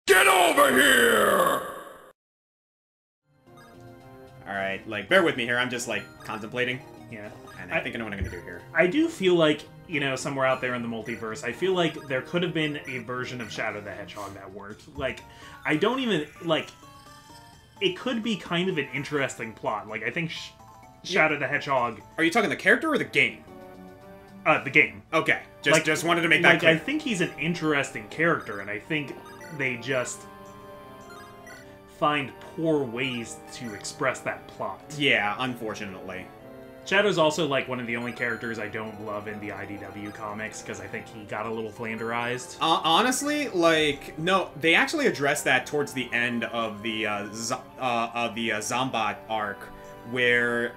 Get over here! Alright, like, bear with me here. I'm just, like, contemplating. Yeah. And I think I know what I'm gonna do here. I do feel like, you know, somewhere out there in the multiverse, I feel like there could have been a version of Shadow the Hedgehog that worked. Like, I don't even, like, it could be kind of an interesting plot. Like, I think Shadow the Hedgehog... Are you talking the character or the game? The game. Okay. Like, just wanted to make that clear. I think he's an interesting character, and I think they just find poor ways to express that plot. Yeah, unfortunately. Shadow's also, like, one of the only characters I don't love in the IDW comics, because I think he got a little flanderized. Honestly, like, no, they actually addressed that towards the end of the Zombat arc, where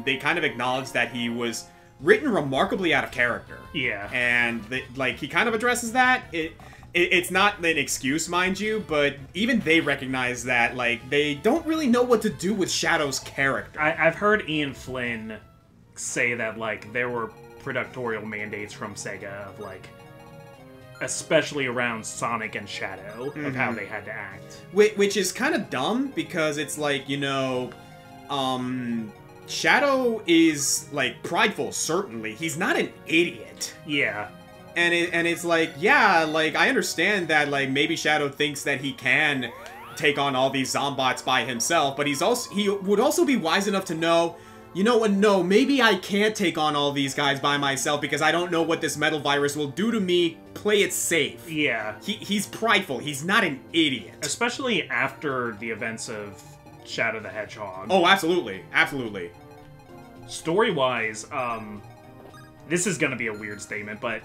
they kind of acknowledged that he was written remarkably out of character. Yeah. And, like, he kind of addresses that. It's not an excuse, mind you, but even they recognize that, like, they don't really know what to do with Shadow's character. I've heard Ian Flynn say that, like, there were productorial mandates from Sega of, like, especially around Sonic and Shadow, of how they had to act. Which is kind of dumb, because it's like, you know, Shadow is, like, prideful, certainly. He's not an idiot. Yeah. And it's like, yeah, like, I understand that, like, maybe Shadow thinks that he can take on all these Zombots by himself, but he would also be wise enough to know, you know what, no, maybe I can't take on all these guys by myself because I don't know what this metal virus will do to me. Play it safe. Yeah. He's prideful. He's not an idiot. Especially after the events of Shadow the Hedgehog. Oh, absolutely. Absolutely. Story-wise, this is gonna be a weird statement, but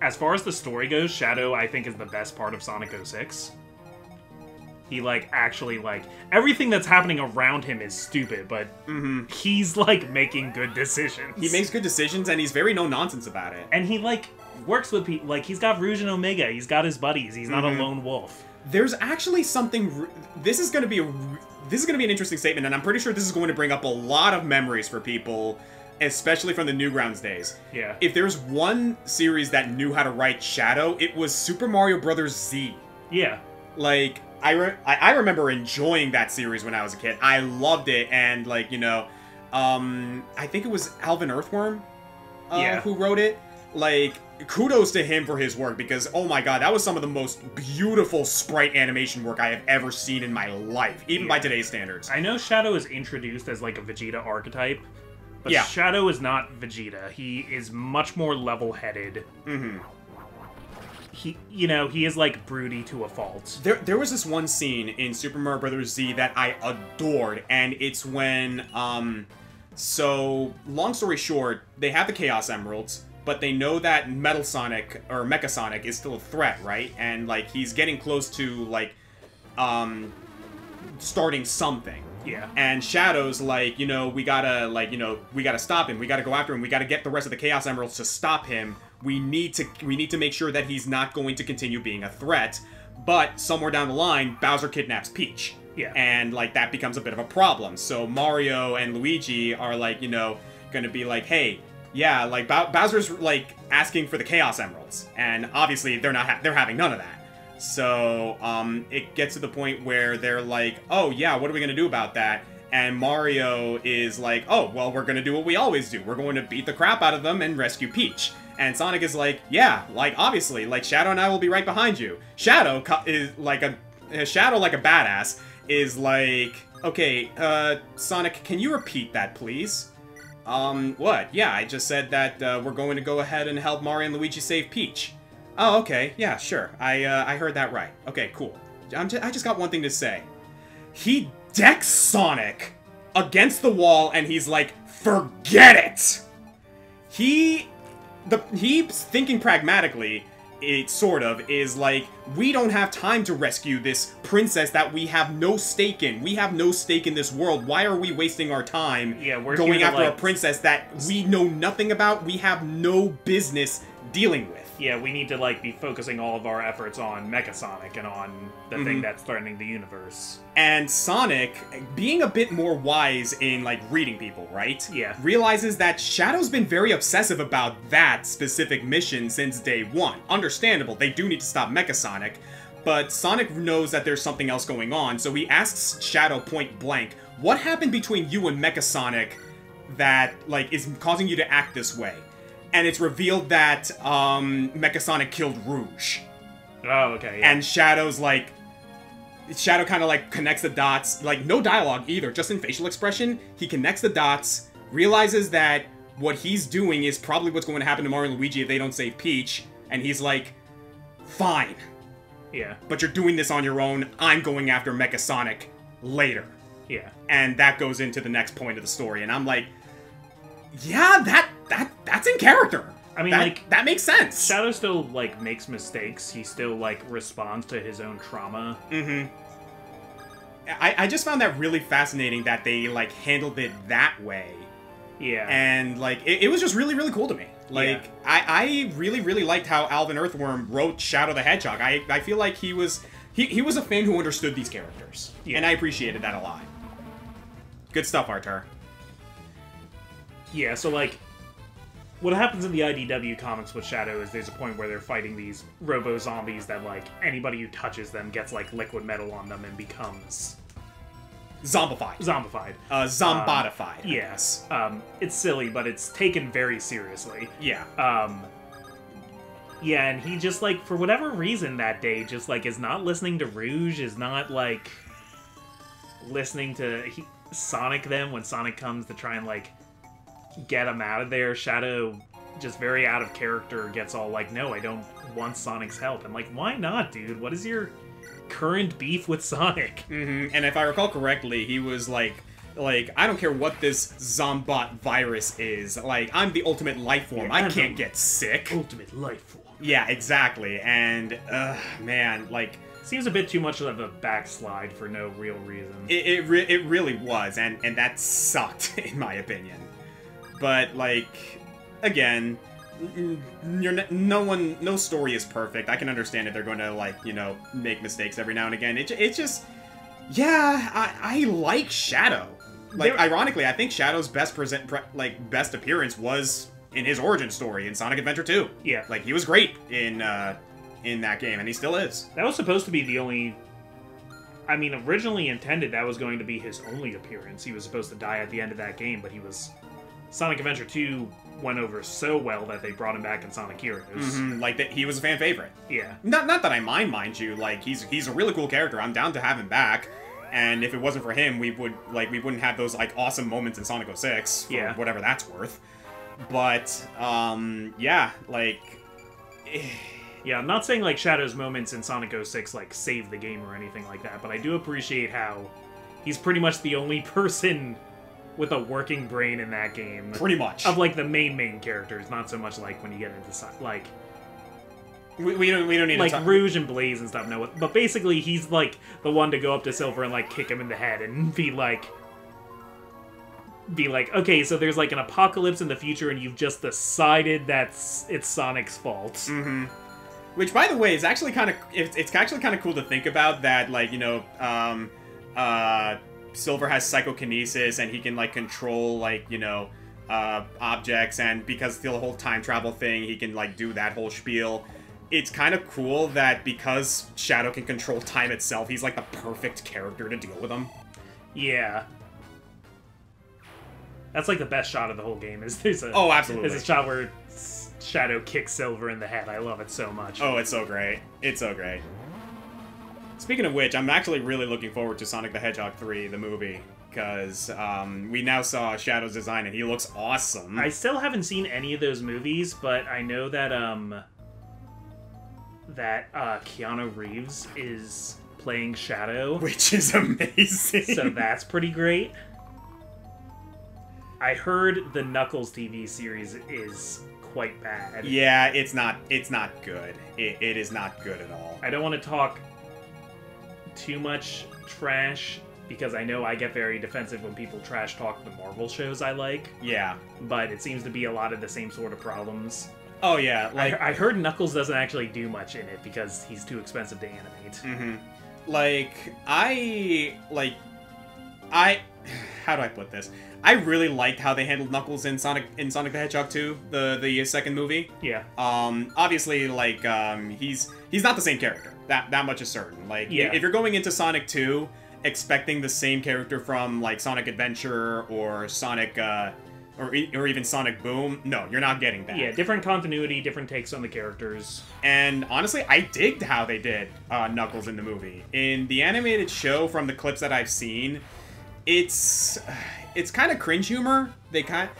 as far as the story goes, Shadow, I think, is the best part of Sonic 06. He, like, actually, like, everything that's happening around him is stupid, but he's, like, making good decisions. He makes good decisions, and he's very no-nonsense about it. And he, like, works with people. Like, he's got Rouge and Omega. He's got his buddies. He's not a lone wolf. There's actually something... This is going to be an interesting statement, and I'm pretty sure this is going to bring up a lot of memories for people, especially from the Newgrounds days. Yeah. If there's one series that knew how to write Shadow, it was Super Mario Bros. Z. Yeah. Like, I remember enjoying that series when I was a kid. I loved it, and, like, you know, I think it was Alvin Earthworm who wrote it. Like, kudos to him for his work, because, oh my god, that was some of the most beautiful sprite animation work I have ever seen in my life, even by today's standards. I know Shadow is introduced as, like, a Vegeta archetype, but Shadow is not Vegeta. He is much more level-headed. He, you know, he is, like, broody to a fault. There was this one scene in Super Mario Bros. Z that I adored, and it's when, so, long story short, they have the Chaos Emeralds, but they know that Metal Sonic, or Mechasonic, is still a threat, right? And, like, he's getting close to, like, starting something. Yeah. And Shadow's like, you know, we gotta stop him. We gotta go after him. We gotta get the rest of the Chaos Emeralds to stop him. We need to make sure that he's not going to continue being a threat. But somewhere down the line, Bowser kidnaps Peach. Yeah. And, like, that becomes a bit of a problem. So Mario and Luigi are, like, you know, gonna be like, hey, yeah, like, Bowser's, like, asking for the Chaos Emeralds. And obviously, they're having none of that. So, it gets to the point where they're like, oh, yeah, what are we gonna do about that? And Mario is like, oh, well, we're gonna do what we always do. We're going to beat the crap out of them and rescue Peach. And Sonic is like, yeah, like, obviously, like, Shadow and I will be right behind you. Shadow is like a badass is like, okay, Sonic, can you repeat that, please? What? Yeah, I just said that, we're going to go ahead and help Mario and Luigi save Peach. Oh, okay, yeah, sure. I heard that right. Okay, cool. I just got one thing to say. He decks Sonic against the wall, and he's like, forget it! He's thinking pragmatically, it sort of, is like, we don't have time to rescue this princess that we have no stake in. We have no stake in this world. Why are we wasting our time going after a princess that we know nothing about, we have no business dealing with? Yeah, we need to, like, be focusing all of our efforts on Mechasonic and on the thing that's threatening the universe. And Sonic, being a bit more wise in, like, reading people, right? Yeah. Realizes that Shadow's been very obsessive about that specific mission since day one. Understandable, they do need to stop Mechasonic, But Sonic knows that there's something else going on, so he asks Shadow point blank, what happened between you and Mechasonic that, like, is causing you to act this way? And it's revealed that, Mechasonic killed Rouge. Oh, okay, yeah. And Shadow's like... Shadow kind of, like, connects the dots. Like, no dialogue either, just in facial expression. He connects the dots, realizes that what he's doing is probably what's going to happen to Mario and Luigi if they don't save Peach. And he's like, fine. Yeah. But you're doing this on your own. I'm going after Mechasonic later. Yeah. And that goes into the next point of the story. And I'm like, yeah, that's in character. I mean, that makes sense. Shadow still, like, makes mistakes. He still, like, responds to his own trauma. Mm-hmm. I just found that really fascinating that they, like, handled it that way. Yeah. And, like, it was just really, really cool to me. Like, yeah. I really, really liked how Alvin Earthworm wrote Shadow the Hedgehog. I feel like he was a fan who understood these characters. Yeah. And I appreciated that a lot. Good stuff, Artur. Yeah, so, like, what happens in the IDW comics with Shadow is there's a point where they're fighting these robo-zombies that, like, anybody who touches them gets, like, liquid metal on them and becomes... Zombified. Zombotified. Yes. It's silly, but it's taken very seriously. Yeah. Yeah, and he just, like, for whatever reason that day, just, like, is not listening to Rouge, is not, like, listening to Sonic then when Sonic comes to try and, like, get him out of there. Shadow, just very out of character, gets all like, no, I don't want Sonic's help. I'm like, why not, dude? What is your current beef with Sonic? Mm-hmm. And if I recall correctly, he was like, I don't care what this Zombot virus is. Like, I'm the ultimate life form. I can't get sick. Ultimate life form. Yeah, exactly. And, man, like... Seems a bit too much of a backslide for no real reason. It really was, and that sucked, in my opinion. But, like, again, no story is perfect. I can understand if they're going to, like, you know, make mistakes every now and again. It's just, yeah, I like Shadow. Like, ironically, I think Shadow's best appearance was in his origin story in Sonic Adventure 2. Yeah. Like, he was great in that game, and he still is. That was supposed to be the only... I mean, originally intended that was going to be his only appearance. He was supposed to die at the end of that game, but he was... Sonic Adventure 2 went over so well that they brought him back in Sonic Heroes. Mm-hmm. Like, that he was a fan favorite. Yeah. Not that I mind you. Like, he's a really cool character. I'm down to have him back. And if it wasn't for him, we wouldn't have those, like, awesome moments in Sonic 06, for whatever that's worth. But, yeah, like... Yeah, I'm not saying, like, Shadow's moments in Sonic 06, like, save the game or anything like that, but I do appreciate how he's pretty much the only person with a working brain in that game. Pretty much. Of, like, the main characters, not so much, like, when you get into, like... We don't need like, to talk... Rouge and Blaze and stuff, no. But basically, he's, like, the one to go up to Silver and, like, kick him in the head and be like, okay, so there's, like, an apocalypse in the future and you've just decided that it's Sonic's fault. Mm-hmm. Which, by the way, is actually kind of... It's actually kind of cool to think about that, like, you know, Silver has psychokinesis and he can, like, control, like, you know, objects, and because the whole time travel thing, he can, like, do that whole spiel. It's kind of cool that because Shadow can control time itself, he's, like, the perfect character to deal with him. Yeah. That's, like, the best shot of the whole game, is there's a... Oh, absolutely. There's a shot where Shadow kicks Silver in the head. I love it so much. Oh, it's so great. It's so great. Speaking of which, I'm actually really looking forward to Sonic the Hedgehog 3, the movie, because we now saw Shadow's design and he looks awesome. I still haven't seen any of those movies, but I know that Keanu Reeves is playing Shadow. Which is amazing. So that's pretty great. I heard the Knuckles TV series is quite bad. Yeah, it's not good. It is not good at all. I don't want to talk too much trash, because I know I get very defensive when people trash talk the Marvel shows I like. Yeah. But it seems to be a lot of the same sort of problems. Oh, yeah. Like, I heard Knuckles doesn't actually do much in it because he's too expensive to animate. Mm-hmm. How do I put this? I really liked how they handled Knuckles in Sonic the Hedgehog 2, the second movie. Yeah. Obviously, like, he's he's not the same character. That much is certain. Like, Yeah. if you're going into Sonic 2 expecting the same character from, like, Sonic Adventure or Sonic, or even Sonic Boom, no, you're not getting that. Yeah, different continuity, different takes on the characters. And honestly, I digged how they did Knuckles in the movie. In the animated show, from the clips that I've seen, it's kind of cringe humor. They kind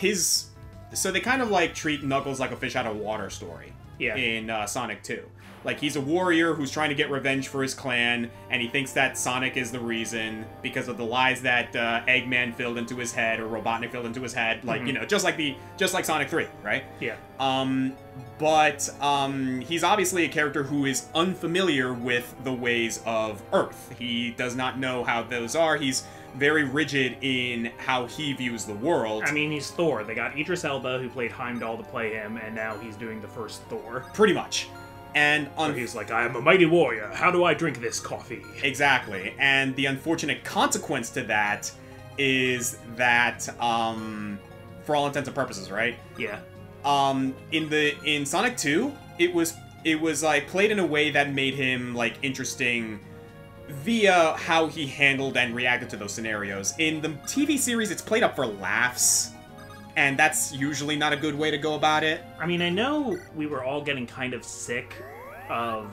of like treat Knuckles like a fish out of water story. Yeah. In Sonic 2. Like, he's a warrior who's trying to get revenge for his clan, and he thinks that Sonic is the reason because of the lies that Eggman filled into his head, or Robotnik filled into his head. Like, you know, just like Sonic 3, right? Yeah. But he's obviously a character who is unfamiliar with the ways of Earth. He does not know how those are. He's very rigid in how he views the world. I mean, he's Thor. They got Idris Elba, who played Heimdall, to play him, and now he's doing the first Thor. Pretty much. And he's like, I am a mighty warrior. How do I drink this coffee? Exactly. And the unfortunate consequence to that is that, for all intents and purposes, right? Yeah. In Sonic 2, it was like played in a way that made him like interesting via how he handled and reacted to those scenarios. In the TV series, it's played up for laughs. And that's usually not a good way to go about it. I mean, I know we were all getting kind of sick of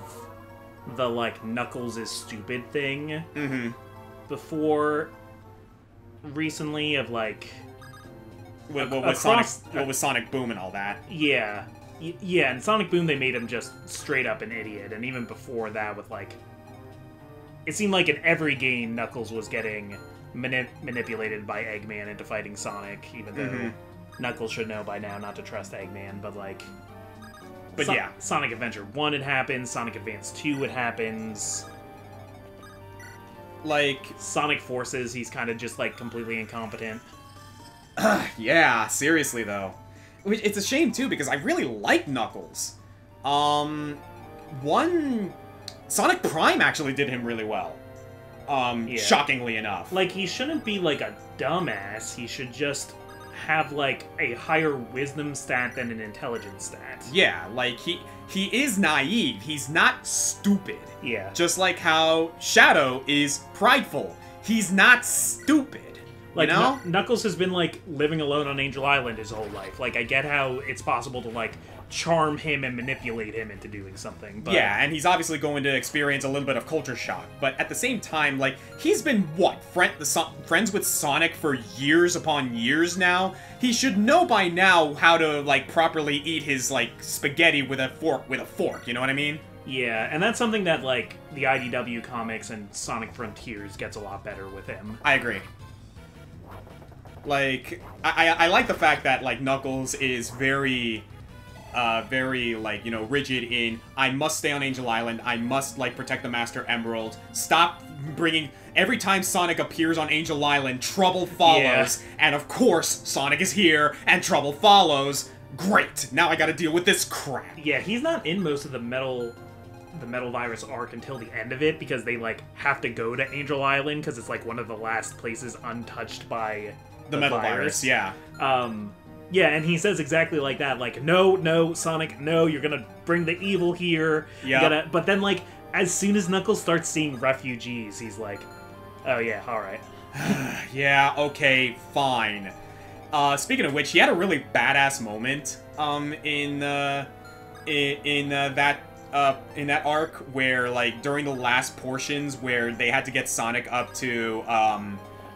the, like, Knuckles is stupid thing before recently, of, like... with Sonic Boom and all that. Yeah. Yeah, in Sonic Boom, they made him just straight up an idiot. And even before that, with, like... It seemed like in every game, Knuckles was getting manipulated by Eggman into fighting Sonic, even though... Knuckles should know by now not to trust Eggman, but, like... But yeah. Sonic Adventure 1 it happens, Sonic Advance 2 it happens. Like... Sonic Forces, he's kind of just, like, completely incompetent. Yeah, seriously, though. It's a shame, too, because I really like Knuckles. Sonic Prime actually did him really well. Yeah. Shockingly enough. Like, he shouldn't be, like, a dumbass. He should just have, like, a higher wisdom stat than an intelligence stat. Yeah, like, he is naive. He's not stupid. Yeah. Just like how Shadow is prideful. He's not stupid. Like, you know? Knuckles has been, like, living alone on Angel Island his whole life. Like, I get how it's possible to, like, charm him and manipulate him into doing something, but... Yeah, and he's obviously going to experience a little bit of culture shock, but at the same time, like, he's been, what, friends with Sonic for years upon years now? He should know by now how to, like, properly eat his, like, spaghetti with a fork, you know what I mean? Yeah, and that's something that, like, the IDW comics and Sonic Frontiers gets a lot better with him. I agree. Like, I like the fact that, like, Knuckles is very, like, you know, rigid in, I must stay on Angel Island, I must, like, protect the Master Emerald, stop bringing, every time Sonic appears on Angel Island, trouble follows, and of course, Sonic is here, and trouble follows. Great! Now I gotta deal with this crap. Yeah, he's not in most of the Metal Virus arc until the end of it, because they, like, have to go to Angel Island, because it's, like, one of the last places untouched by the Metal Virus. Yeah. Yeah, and he says exactly like that, like, no, Sonic, no, you're gonna bring the evil here. Yeah. But then, like, as soon as Knuckles starts seeing refugees, he's like, oh yeah, alright. Yeah, okay, fine. Speaking of which, he had a really badass moment, in that arc where, like, during the last portions where they had to get Sonic up to,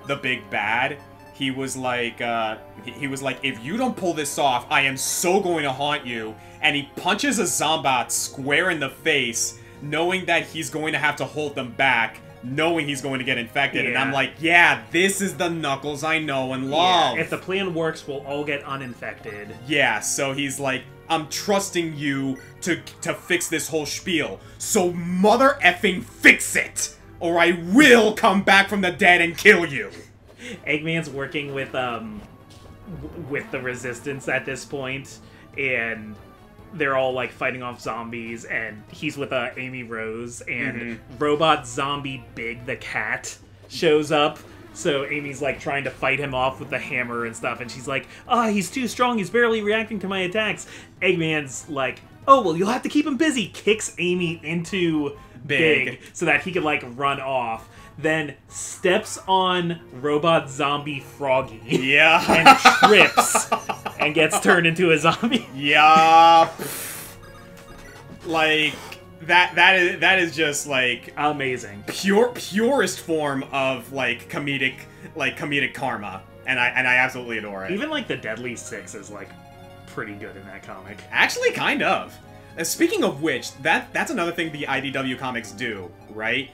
the big bad, he was like, if you don't pull this off, I am so going to haunt you. And he punches a Zombot square in the face, knowing that he's going to have to hold them back, knowing he's going to get infected. Yeah. And I'm like, yeah, this is the Knuckles I know and love. Yeah, if the plan works, we'll all get uninfected. Yeah, so he's like, I'm trusting you to fix this whole spiel. So mother effing fix it! Or I will come back from the dead and kill you! Eggman's working with the Resistance at this point, and they're all, like, fighting off zombies, and he's with Amy Rose, and Robot Zombie Big the Cat shows up. So Amy's, like, trying to fight him off with the hammer and stuff, and she's like, he's too strong, he's barely reacting to my attacks. Eggman's like, oh, well, you'll have to keep him busy. Kicks Amy into Big so that he could, like, run off. Then steps on Robot Zombie Froggy. Yeah. And trips and gets turned into a zombie. Yeah. Like, that is just, like... amazing. Purest form of, like, comedic karma. And I absolutely adore it. Even, like, the Deadly Six is, like, pretty good in that comic. Actually, kind of. Speaking of which, that's another thing the IDW comics do, right?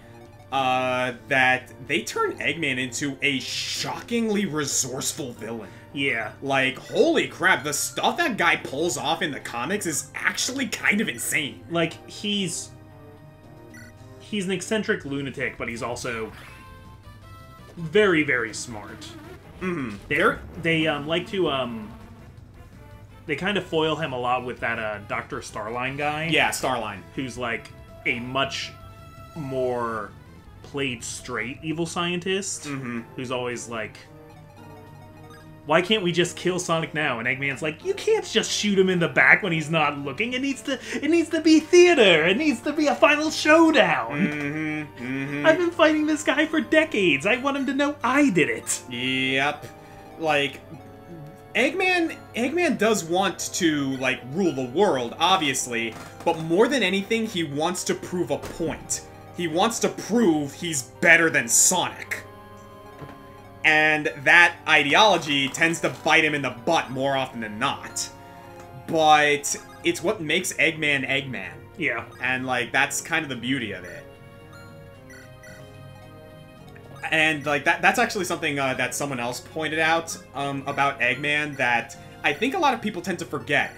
That they turn Eggman into a shockingly resourceful villain. Yeah. Like, holy crap, the stuff that guy pulls off in the comics is actually kind of insane. Like, he's an eccentric lunatic, but he's also very, very smart. Mm-hmm. They like to, they kind of foil him a lot with that, Dr. Starline guy. Yeah, Starline. Who's, like, a much more played straight evil scientist. Mm-hmm. Who's always like, why can't we just kill Sonic now? And Eggman's like, you can't just shoot him in the back when he's not looking. It needs to be theater. It needs to be a final showdown. Mm-hmm. Mm-hmm. I've been fighting this guy for decades. I want him to know I did it. Yep. Like, Eggman does want to, like, rule the world, obviously, but more than anything, he wants to prove a point. He wants to prove he's better than Sonic. And that ideology tends to bite him in the butt more often than not. But it's what makes Eggman Eggman. Yeah. And, like, that's kind of the beauty of it. And, like, that's actually something that someone else pointed out about Eggman that I think a lot of people tend to forget.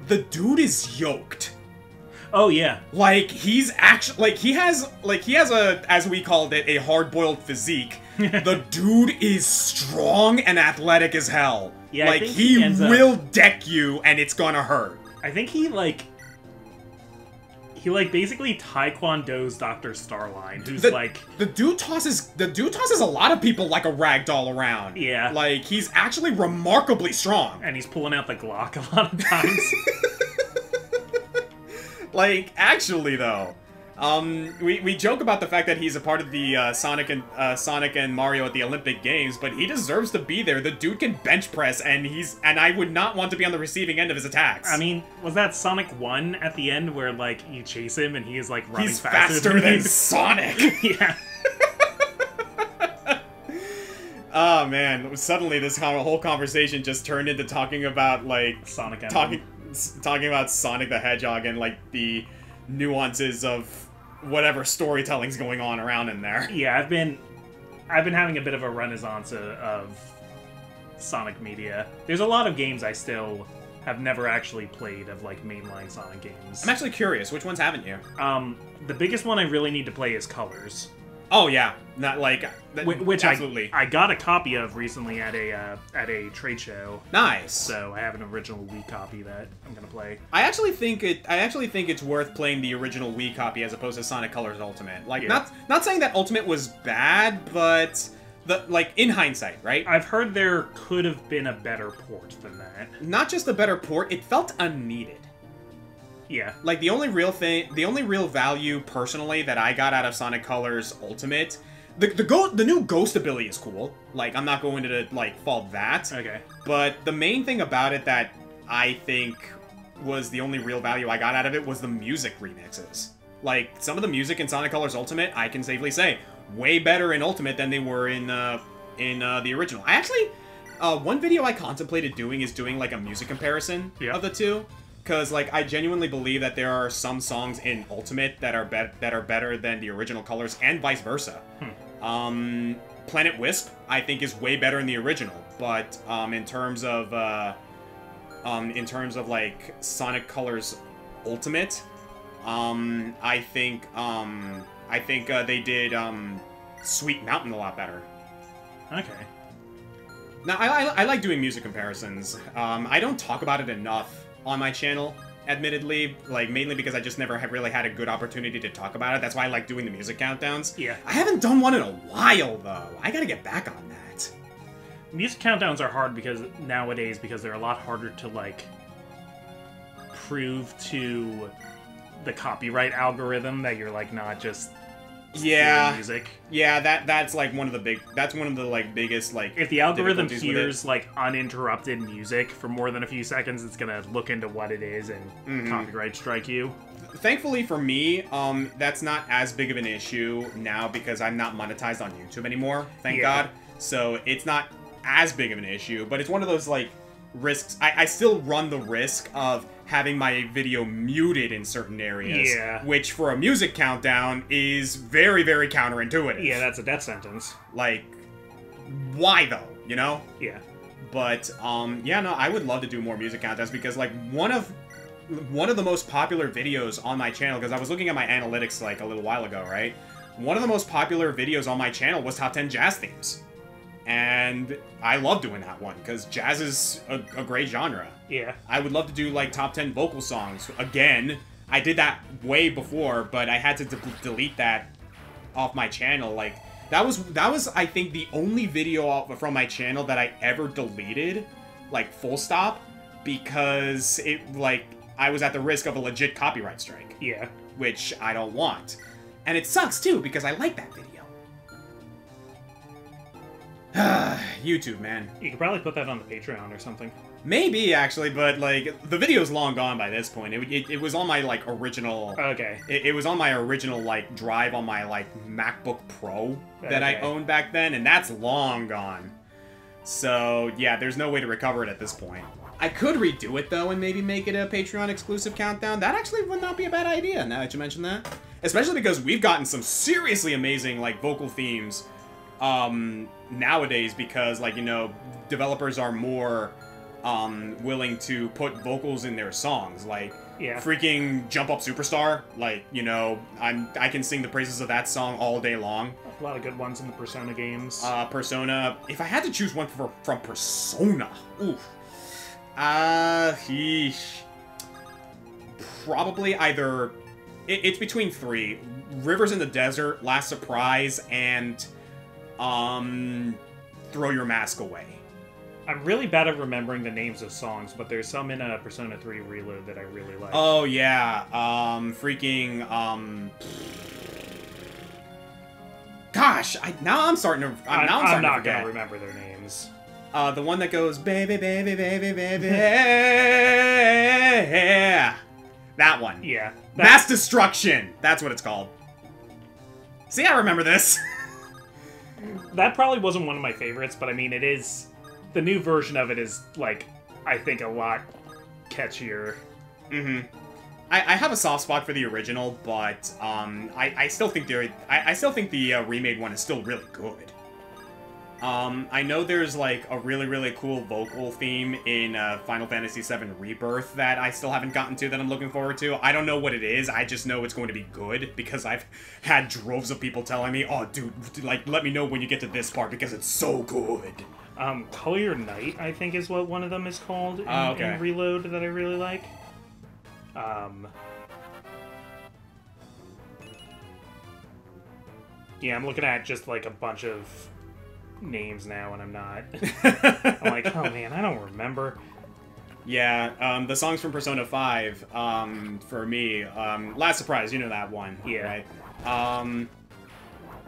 The dude is yoked. Oh, yeah. Like, he's actually... Like, he has a, as we called it, a hard-boiled physique. The dude is strong and athletic as hell. Yeah, like, he will deck you, and it's gonna hurt. I think he basically taekwondo's Dr. Starline, who's the dude tosses a lot of people like a rag doll around. Yeah. Like, he's actually remarkably strong. And he's pulling out the Glock a lot of times. Like, actually, though, we joke about the fact that he's a part of the Sonic and Mario at the Olympic Games, but he deserves to be there. The dude can bench press, and I would not want to be on the receiving end of his attacks. I mean, was that Sonic 1 at the end where, like, you chase him and he is, like, running he's faster than Sonic! Yeah. Oh, man. Suddenly, this whole conversation just turned into talking about, like... Sonic talking about Sonic the Hedgehog and, like, the nuances of whatever storytelling's going on around in there. Yeah, I've been having a bit of a renaissance of Sonic media. There's a lot of games I still have never actually played of, like, mainline Sonic games. I'm actually curious, which ones haven't you? The biggest one I really need to play is Colors. Oh yeah, not like which absolutely. I got a copy of recently at a trade show. Nice. So I have an original Wii copy that I'm gonna play. I actually think it's worth playing the original Wii copy as opposed to Sonic Colors Ultimate. Like, yeah. not saying that Ultimate was bad, but in hindsight, right? I've heard there could have been a better port than that. Not just a better port, it felt unneeded. Yeah. Like, the only real value, personally, that I got out of Sonic Colors Ultimate... The new Ghost ability is cool. Like, I'm not going to, like, fault that. Okay. But the main thing about it that I think was the only real value I got out of it was the music remixes. Like, some of the music in Sonic Colors Ultimate, I can safely say, way better in Ultimate than they were in the original. I actually... one video I contemplated doing is doing, like, a music comparison of the two. Because, like, I genuinely believe that there are some songs in Ultimate that are better than the original Colors, and vice versa. Planet Wisp, I think, is way better in the original, but in terms of like Sonic Colors Ultimate, I think they did Sweet Mountain a lot better. Okay. Now, I like doing music comparisons. I don't talk about it enough on my channel, admittedly, like, mainly because I just never have really had a good opportunity to talk about it. That's why I like doing the music countdowns. Yeah. I haven't done one in a while, though. I gotta get back on that. Music countdowns are hard because they're a lot harder to, like, prove to the copyright algorithm that you're like not just yeah music. Yeah, that's like one of the like biggest like if the algorithm difficulties with hears like uninterrupted music for more than a few seconds, it's gonna look into what it is and copyright strike you. Thankfully for me, that's not as big of an issue now because I'm not monetized on YouTube anymore, thank God. So it's not as big of an issue, but it's one of those, like, risks. I still run the risk of having my video muted in certain areas, which for a music countdown is very, very counterintuitive. Yeah, that's a death sentence. Like, why though, you know? Yeah. But, yeah, no, I would love to do more music countdowns because, like, one of the most popular videos on my channel, because I was looking at my analytics, like, a little while ago, right? One of the most popular videos on my channel was top 10 jazz themes. And I love doing that one, because jazz is a great genre. Yeah. I would love to do, like, top 10 vocal songs. Again, I did that way before, but I had to delete that off my channel. Like, that was, I think, the only video from my channel that I ever deleted, like, full stop, because it, like, I was at the risk of a legit copyright strike. Yeah. Which I don't want. And it sucks, too, because I like that video. YouTube, man. You could probably put that on the Patreon or something. Maybe, actually, but, like, the video's long gone by this point. It was on my, like, original... Okay. It was on my original, like, drive on my, like, MacBook Pro that I owned back then, and that's long gone. So, yeah, there's no way to recover it at this point. I could redo it, though, and maybe make it a Patreon-exclusive countdown. That actually would not be a bad idea, now that you mention that. Especially because we've gotten some seriously amazing, like, vocal themes nowadays because, like, you know, developers are more willing to put vocals in their songs. Like, freaking Jump Up Superstar. Like, you know, I can sing the praises of that song all day long. A lot of good ones in the Persona games. Persona. If I had to choose one from Persona, oof. Yeesh. Probably either... It's between three. Rivers in the Desert, Last Surprise, and... Throw Your Mask Away. I'm really bad at remembering the names of songs, but there's some in Persona 3 Reload that I really like. Oh, yeah. Gosh, now I'm starting to... I'm not gonna remember their names. The one that goes, baby, baby, baby, baby, that one. Yeah. Mass Destruction! That's what it's called. See, I remember this. That probably wasn't one of my favorites, but I mean, it is... The new version of it is, like, I think a lot catchier. Mm-hmm. I have a soft spot for the original, but I still think the remade one is still really good. I know there's, like, a really, really cool vocal theme in Final Fantasy VII Rebirth that I still haven't gotten to that I'm looking forward to. I don't know what it is, I just know it's going to be good, because I've had droves of people telling me, oh, dude, like, let me know when you get to this part, because it's so good. Color Your Night, I think, is what one of them is called in Reload that I really like. Yeah, I'm looking at just, like, a bunch of names now, and I'm not. I'm like, oh man, I don't remember. Yeah, the songs from Persona 5, for me, Last Surprise, you know that one, yeah. Right?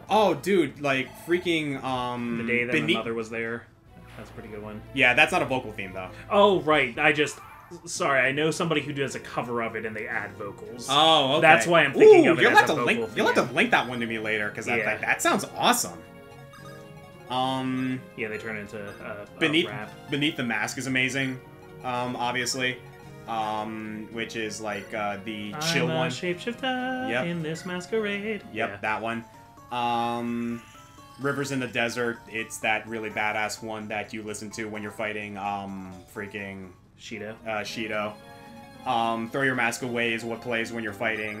Oh, dude, like, freaking, The Day That My Mother Was There. That's a pretty good one. Yeah, that's not a vocal theme, though. Oh, right, sorry, I know somebody who does a cover of it and they add vocals. Oh, okay. That's why I'm thinking of it as a vocal theme. You'll have to link that one to me later, because that sounds awesome. Yeah, they turn into rap. Beneath the Mask is amazing, obviously. Which is like the chill one. I'm a shapeshifter in this masquerade. Yep, that one. Rivers in the Desert, it's that really badass one that you listen to when you're fighting freaking Shido. Shido. Throw Your Mask Away is what plays when you're fighting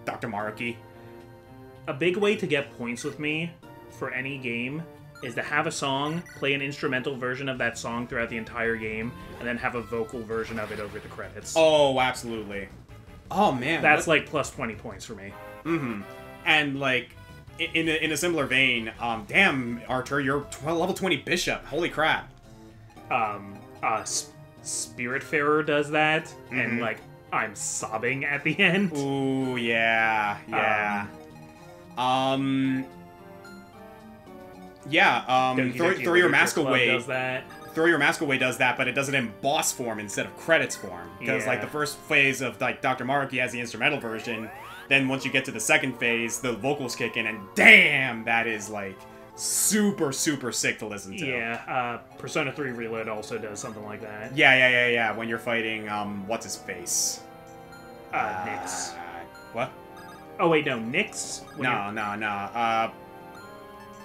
Dr. Maruki. A big way to get points with me for any game is to have a song, play an instrumental version of that song throughout the entire game, and then have a vocal version of it over the credits. Oh, absolutely. Oh, man. That's like plus 20 points for me. Mm-hmm. And, like, in a similar vein, damn, Artur, you're level 20 bishop. Holy crap. Spiritfarer does that, and like I'm sobbing at the end. Ooh, yeah, yeah. Throw your mask away. Does that. Throw Your Mask Away does that, but it does it in boss form instead of credits form. Because, like, the first phase of, like, Dr. Maruki has the instrumental version, then once you get to the second phase, the vocals kick in, and damn, that is, like, super, super sick to listen to. Yeah, Persona 3 Reload also does something like that. Yeah, when you're fighting, what's-his-face? Nyx. What? Oh, wait, no, Nyx?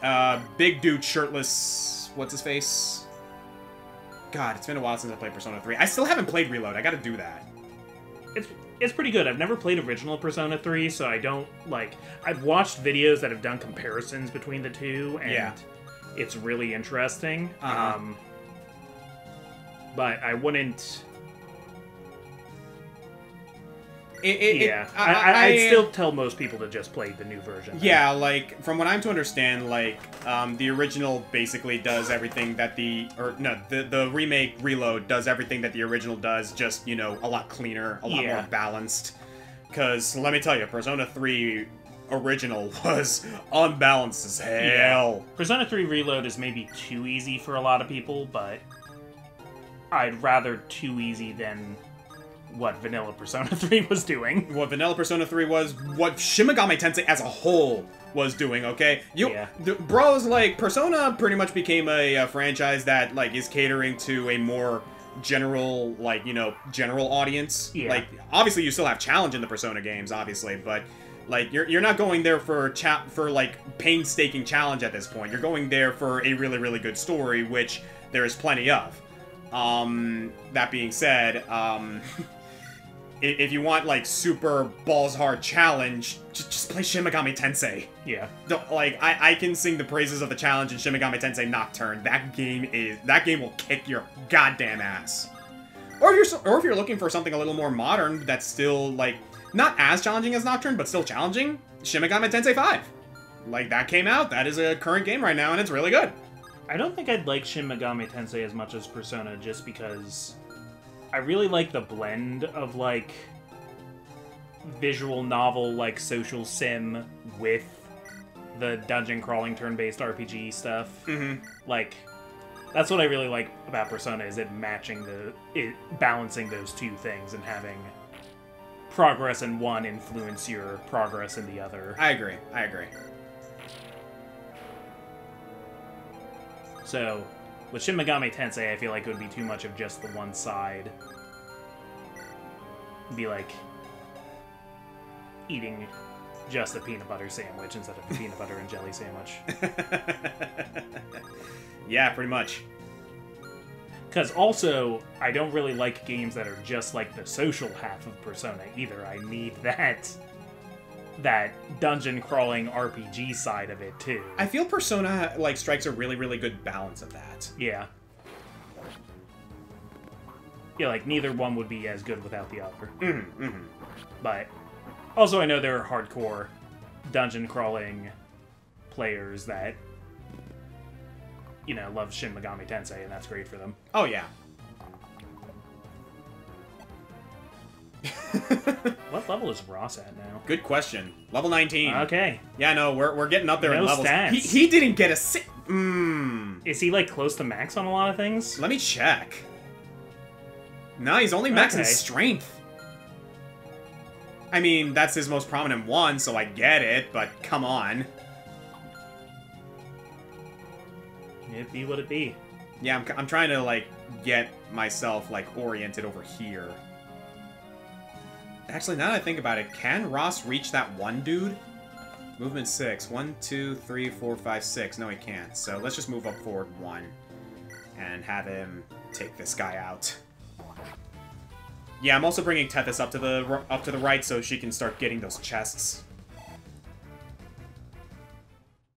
No. Big dude, shirtless, what's-his-face? God, it's been a while since I played Persona 3. I still haven't played Reload. I gotta do that. It's pretty good. I've never played original Persona 3, so I don't, like... I've watched videos that have done comparisons between the two, and it's really interesting. But I wouldn't... I'd still tell most people to just play the new version. Yeah, like, from what I'm to understand, like, the original basically does everything that the remake Reload does everything that the original does, just, you know, a lot cleaner, a lot more balanced. Because, let me tell you, Persona 3 original was unbalanced as hell. Yeah. Persona 3 Reload is maybe too easy for a lot of people, but I'd rather too easy than... what Vanilla Persona 3 was doing. What Vanilla Persona 3 was, what Shin Megami Tensei as a whole was doing, okay? Bros, like, Persona pretty much became a franchise that, like, is catering to a more general, like, you know, general audience. Yeah. Like, obviously you still have challenge in the Persona games, obviously, but, like, you're not going there for, like, painstaking challenge at this point. You're going there for a really, really good story, which there is plenty of. That being said, if you want, like, super balls-hard challenge, just play Shin Megami Tensei. Yeah. Like, I can sing the praises of the challenge in Shin Megami Tensei Nocturne. That game will kick your goddamn ass. Or if you're looking for something a little more modern that's still, like, not as challenging as Nocturne, but still challenging, Shin Megami Tensei 5. Like, that came out. That is a current game right now, and it's really good. I don't think I'd like Shin Megami Tensei as much as Persona, just because... I really like the blend of, like, visual novel, like, social sim with the dungeon crawling turn-based RPG stuff. Like, that's what I really like about Persona, is it balancing those two things and having progress in one influence your progress in the other. I agree. So... with Shin Megami Tensei, I feel like it would be too much of just the one side. It'd be like eating just a peanut butter sandwich instead of a peanut butter and jelly sandwich. Yeah, pretty much. Because also, I don't really like games that are just like the social half of Persona either. I need that dungeon crawling RPG side of it too. I feel Persona, like, strikes a really, really good balance of that. Yeah. Yeah, like, neither one would be as good without the other. But also I know there are hardcore dungeon crawling players that, you know, love Shin Megami Tensei, and that's great for them. Oh, yeah. What level is Ross at now? Good question. Level 19. Okay. Yeah, no, we're getting up there in levels. Stats. He didn't get a Is he, like, close to max on a lot of things? Let me check. No, he's only max in strength. I mean, that's his most prominent one, so I get it, but come on. It be what it be. Yeah, I'm trying to, like, get myself, like, oriented over here. Actually, now that I think about it, can Ross reach that one dude? Movement 6. 1, 2, 3, 4, 5, 6. No, he can't. So let's just move up forward 1 and have him take this guy out. Yeah, I'm also bringing Tethys up to the right so she can start getting those chests.